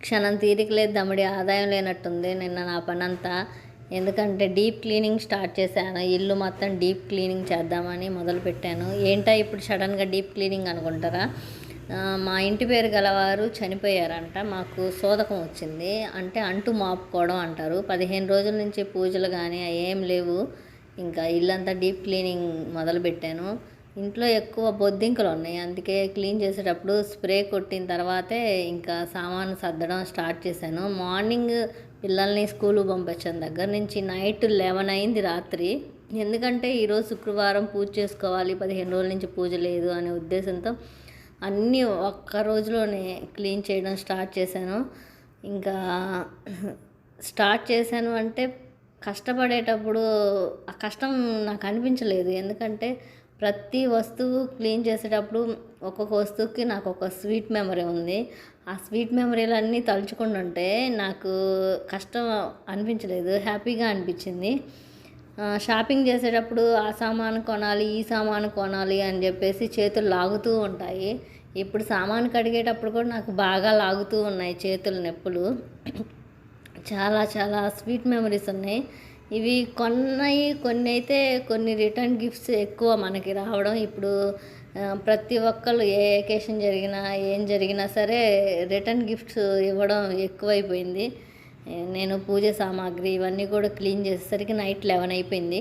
క్షణం తీరిక లేదు దమ్ముడి, ఆదాయం లేనట్టుంది నిన్న నా పనంతా. ఎందుకంటే డీప్ క్లీనింగ్ స్టార్ట్ చేశాను. ఇల్లు మొత్తం డీప్ క్లీనింగ్ చేద్దామని మొదలుపెట్టాను. ఏంటో ఇప్పుడు సడన్గా డీప్ క్లీనింగ్ అనుకుంటారా? మా ఇంటి పేరు గలవారు చనిపోయారంట. మాకు సోదకం వచ్చింది. అంటే అంటు మాపుకోవడం అంటారు. 15 రోజుల నుంచి పూజలు కానీ ఏం లేవు. ఇంకా ఇల్లంతా డీప్ క్లీనింగ్ మొదలుపెట్టాను. ఇంట్లో ఎక్కువ బొద్దింకలు ఉన్నాయి, అందుకే క్లీన్ చేసేటప్పుడు స్ప్రే కొట్టిన తర్వాతే ఇంకా సామాను సర్దడం స్టార్ట్ చేశాను. మార్నింగ్ పిల్లల్ని స్కూల్కి పంపించిన దగ్గర నుంచి నైట్ 11 అయింది రాత్రి. ఎందుకంటే ఈరోజు శుక్రవారం పూజ చేసుకోవాలి, 15 రోజుల నుంచి పూజ లేదు అనే ఉద్దేశంతో అన్నీ ఒక్క రోజులోనే క్లీన్ చేయడం స్టార్ట్ చేశాను. ఇంకా స్టార్ట్ చేశాను అంటే కష్టపడేటప్పుడు ఆ కష్టం నాకు అనిపించలేదు. ఎందుకంటే ప్రతి వస్తువు క్లీన్ చేసేటప్పుడు ఒక్కొక్క వస్తువుకి నాకు ఒక స్వీట్ మెమరీ ఉంది. ఆ స్వీట్ మెమరీలన్నీ తలుచుకుంటుంటే నాకు కష్టం అనిపించలేదు, హ్యాపీగా అనిపించింది. షాపింగ్ చేసేటప్పుడు ఆ సామాను కొనాలి, ఈ సామాను కొనాలి అని చెప్పేసి చేతులు లాగుతూ ఉంటాయి. ఇప్పుడు సామాను కడిగేటప్పుడు కూడా నాకు బాగా లాగుతూ ఉన్నాయి చేతుల నొప్పులు. చాలా చాలా స్వీట్ మెమరీస్ ఉన్నాయి. ఇవి కొన్ని అయితే కొన్ని రిటర్న్ గిఫ్ట్స్ ఎక్కువ మనకి రావడం. ఇప్పుడు ప్రతి ఒక్కళ్ళు ఏ అకేషన్ జరిగినా ఏం జరిగినా సరే రిటర్న్ గిఫ్ట్స్ ఇవ్వడం ఎక్కువైపోయింది. నేను పూజ సామాగ్రి ఇవన్నీ కూడా క్లీన్ చేసేసరికి నైట్ 11 అయిపోయింది.